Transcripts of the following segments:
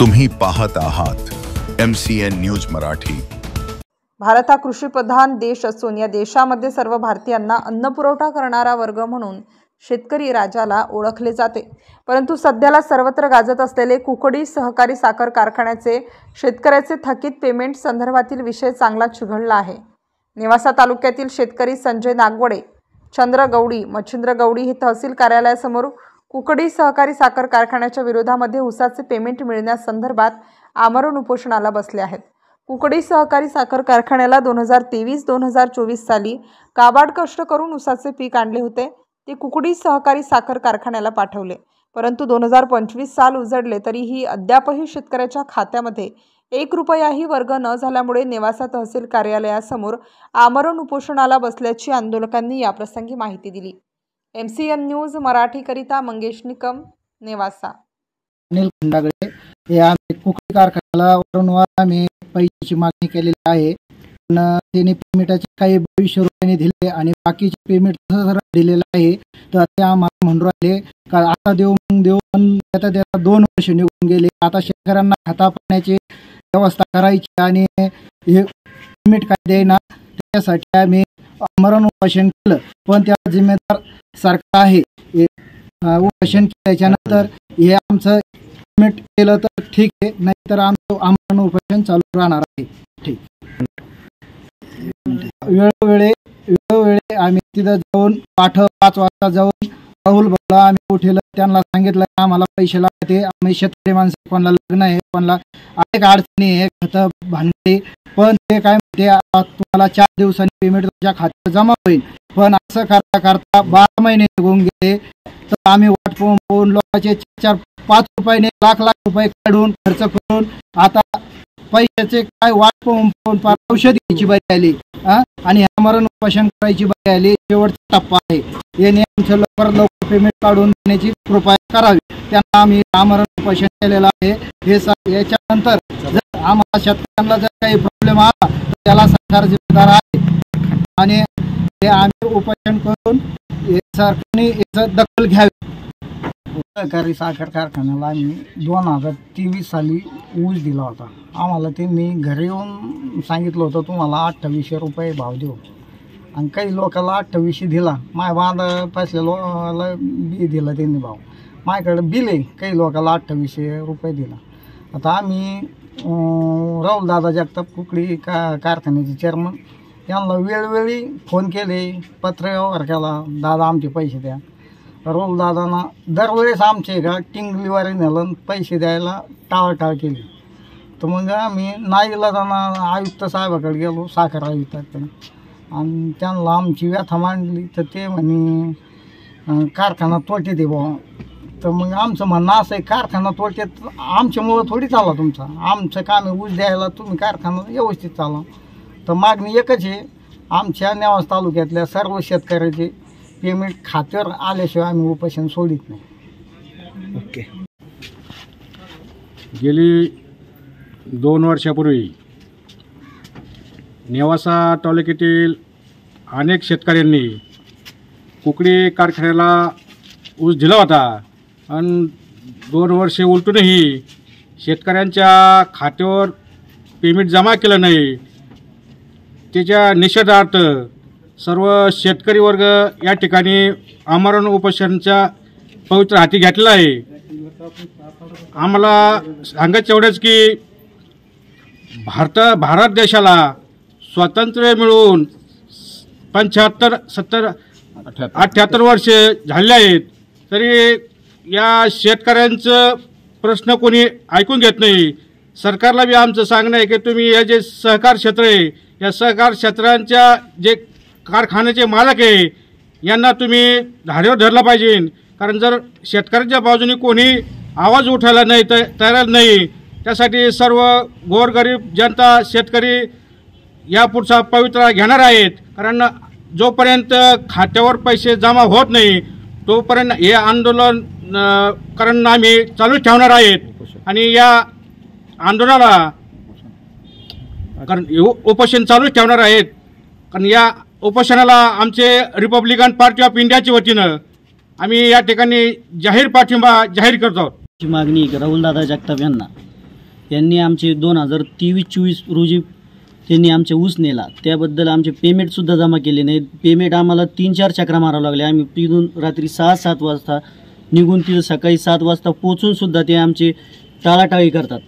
तुम्ही पाहत आहात MCN न्यूज मराठी। भारत हा कृषीप्रधान देश असून या देशामध्ये सर्व भारतीयांना अन्न पुरवठा करणारा वर्ग म्हणून शेतकरी राजाला ओळखले जाते। परंतु सध्याला सर्वत्र गाजत असलेले कुकडी सहकारी साखर कारखान्याचे शेतकऱ्याचे थकीत पेमेंट संदर्भातील विषय चांगला चिघळला आहे। नेवासा तालुक्यातील शेतकरी संजय नागवडे, चंद्र गवडी, मच्छिंद्र गवडी हे तहसील कार्यालयासमोर कुकडी सहकारी साखर कारखान्याच्या विरोधामध्ये ऊसाचे पेमेंट मिळण्यासंदर्भात आमरण उपोषणाला बसले आहेत। कुकडी सहकारी साखर कारखान्याला 2023-2024 साली काबाड कष्ट करून ऊसाचे पीक आणले होते। ते कुकडी सहकारी साखर कारखान्याला पाठवले, परंतु 2025 साल उजडले तरीही अद्यापही शेतकऱ्याच्या खात्यामध्ये 1 रुपयाही वर्ग न झाल्यामुळे नेवासा तहसील कार्यालयासमोर आमरण उपोषणाला बसल्याची आंदोलकांनी याप्रसंगी माहिती दिली। MCN न्यूज मराठी करिता मंगेश निकम, नेवासा। अनिल खंडागळे हे आम्ही कुकडी कारखान्याला वारंवार आम्ही पैशाची मागणी केलेली आहे, पण त्यांनी पेमेंटाचे काही 2200 रुपये दिले आणि बाकीचे पेमेंट दिलेलं आहे। तर ते आम्हाला म्हणून राहिले का आता देऊ मग देऊ, पण त्याचा 2 वर्ष निघून गेले। आता शेतकऱ्यांना खाता पाण्याची व्यवस्था करायची आणि हे पेमेंट काय देईना, त्यासाठी आम्ही आमरण उपोषण केलं। पण त्याला जिम्मेदार सरकार आहे। उपोषण केल्याच्यानंतर हे आमचं पेमेंट केलं तर ठीक आहे, नाहीतर आमचं आमरण उपोषण चालू राहणार आहे। ठीक, वेळोवेळी आम्ही तिथं जाऊन 5 वाजता जाऊन राहुल भाऊला आम्ही उठेलं, त्यांना सांगितलं की आम्हाला पैसे लागते, आम्ही शेतकरी माणसं, कोणाला लग्न आहे, कोणाला अनेक अडचणी आहे, खतं भांडे, पण ते काय म्हणते तुम्हाला 4 दिवसांनी पेमेंट तुमच्या खात्यात जमा होईल। पण असं करता करता 12 महिने निघून गेले। तर आम्ही वाट पाहून लोकांचे 4-5 रुपयाने लाख रुपये काढून खर्च करून आता पैशाचे काय वाट पाहून औषध घ्यायची बाई आली आणि आमरण उपोषण करायची बाई आली। शेवटचा टप्पा आहे, याने आमचं लवकर पेमेंट काढून देण्याची कृपा करावी। त्यांना आम्ही आमरण उपोषण केलेलं आहे। हे याच्यानंतर जर आम्हाला शेतकऱ्यांना जर काही प्रॉब्लेम आला तर त्याला सरकार जिम्मेदार आहे आणि हे आम्ही उपोषण करून सरकारने याचं दखल घ्यावी। सहकारी साखर कारखान्याला आम्ही 2023 साली ऊस दिला होता। आम्हाला त्यांनी घरी येऊन सांगितलं होतं तुम्हाला 2800 रुपये भाव देऊ, आणि काही लोकांना 2800 दिला। माझ्या बांधा पैसलेला बी दिला त्यांनी भाव, माझ्याकडे बिल आहे, काही लोकांना 2800 रुपये दिला। आता आम्ही राहुल दादा जगताप कुकडी कारखान्याचे चेअरमन यांना वेळोवेळी फोन केले, पत्र व्यवहार केला, दादा आमचे पैसे द्या। राहुल दादांना दरवेळेस आमचे का टिंगलीवारी नेलं, पैसे द्यायला टाळाटाळ केली। तर मग आम्ही नाईलाजाना आयुक्त साहेबाकडे गेलो, साखर आयुक्ताकडे, आणि त्यांना आमची व्यथा मांडली। तर ते म्हणे कारखाना तोट्यात आहे बुवा। तर मग आमचं म्हणणं असं आहे, कारखाना तोट्यात आमच्यामुळं थोडी चालला तुमचा, आमचं काम आहे ऊस द्यायला, तुम्ही कारखाना व्यवस्थित चालवा। तर मागणी एकच आहे, आमच्या नेवासा तालुक्यातल्या सर्व शेतकऱ्याचे पेमेंट खात्यावर आल्याशिवाय आम्ही उपोषण सोडित नाही। ओके। गेली 2 वर्षापूर्वी नेवासा तालुक्यातील अनेक शेतकऱ्यांनी कुकडी कारखान्याला ऊस दिला होता, आणि 2 वर्षे उलटूनही शेतकऱ्यांच्या खात्यावर पेमेंट जमा केलं नाही। त्याच्या निषेधार्थ सर्व शेतकरी वर्ग या ठिकाणी आमरण उपोषणाच्या पवित्र हाती घेतलेला आहे। आम्हाला सांगायचं एवढंच की भारत देशाला स्वातंत्र्य मिळून 78 वर्ष झाले आहेत, तरी या शेतकऱ्यांचं प्रश्न कोणी ऐकून घेत नाही। सरकारला बी आमचं सांगणं आहे की तुम्ही हे जे सहकार क्षेत्र आहे, या सहकार क्षेत्रांच्या जे कारखान्याचे मालक आहे यांना तुम्ही धारेवर धरला पाहिजे, कारण जर शेतकऱ्यांच्या बाजूने कोणी आवाज उठायला नाही तयार नाही, त्यासाठी सर्व गोरगरीब जनता शेतकरी या पुढचा पवित्रा घेणार आहेत। कारण जोपर्यंत खात्यावर पैसे जमा होत नाही तोपर्यंत हे आंदोलन करणं आम्ही चालू ठेवणार आहेत, आणि या आंदोलनाला कारण उपोषण चालू ठेवणार आहेत। कारण या उपोषणाला आमचे रिपब्लिकन पार्टी ऑफ इंडियाच्या वतीनं आम्ही या ठिकाणी जाहीर पाठिंबा जाहीर करतो। मागणी राहुल दादा जगताप यांना यांनी आमचे 2023-24 रोजी त्यांनी आमचे ऊस नेला, त्याबद्दल आमचे पेमेंटसुद्धा जमा केले नाही. पेमेंट आम्हाला 3-4 चक्रा मारावं लागले. आम्ही तिथून रात्री 6-7 वाजता निघून तिथं सकाळी 7 वाजता पोचूनसुद्धा ते आमचे टाळाटाळी करतात.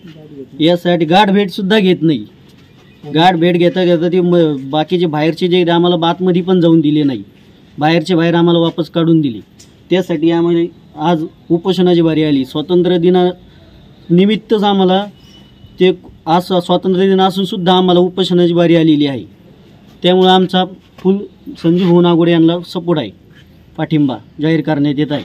यासाठी गाठभेटसुद्धा घेत नाही. गाठभेट घेता घेता ते बाकीचे बाहेरचे जे आम्हाला बातमध्ये पण जाऊन दिले नाही, बाहेरचे बाहेर आम्हाला वापस काढून दिले. त्यासाठी आम्हाला आज उपोषणाची बारी आली. स्वातंत्र्य दिनानिमित्तच आम्हाला ते आज स्वातंत्र्य दिन असून सुद्धा आम्हाला उपोषणाची बारी आलेली आहे. त्यामुळे आमचा फुल संजीव भाऊ नागोडे यांना सपोर्ट आहे, पाठिंबा जाहीर करण्यात येत आहे.